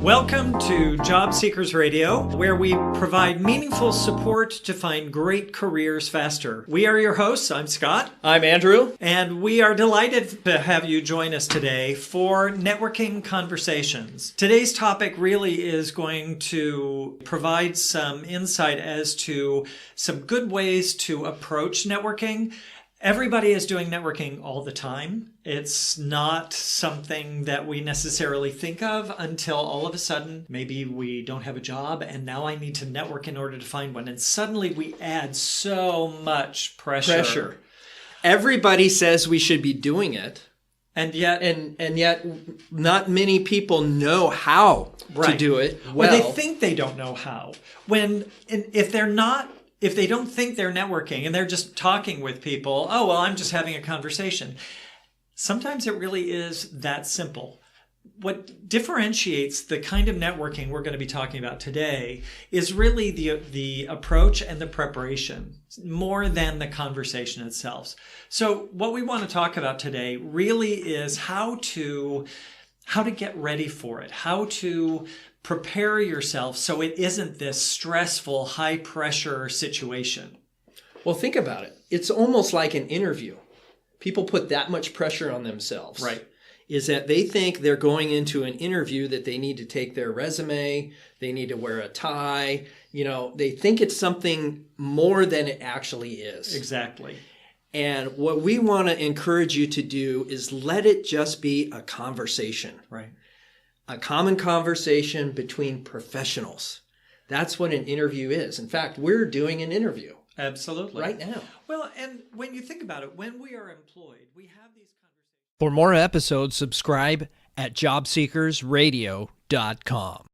Welcome to Job Seekers Radio, where we provide meaningful support to find great careers faster. We are your hosts. I'm Scott. I'm Andrew. And we are delighted to have you join us today for Networking Conversations. Today's topic really is going to provide some insight as to some good ways to approach networking. Everybody is doing networking all the time. It's not something that we necessarily think of until all of a sudden, maybe we don't have a job and now I need to network in order to find one. And suddenly we add so much pressure. Everybody says we should be doing it. And yet, and yet not many people know how to do it well. Or they think they don't know how. If they don't think they're networking and they're just talking with people, oh, well, I'm just having a conversation. Sometimes it really is that simple. What differentiates the kind of networking we're going to be talking about today is really the approach and the preparation more than the conversation itself. So what we want to talk about today really is how to get ready for it, how to prepare yourself so it isn't this stressful, high-pressure situation. Well, think about it. It's almost like an interview. People put that much pressure on themselves. Right. Is that they think they're going into an interview that they need to take their resume, they need to wear a tie. They think it's something more than it actually is. Exactly. And what we want to encourage you to do is let it just be a conversation. Right. A common conversation between professionals. That's what an interview is. In fact, we're doing an interview. Absolutely. Right now. Well, and when you think about it, when we are employed, we have these conversations. For more episodes, subscribe at jobseekersradio.com.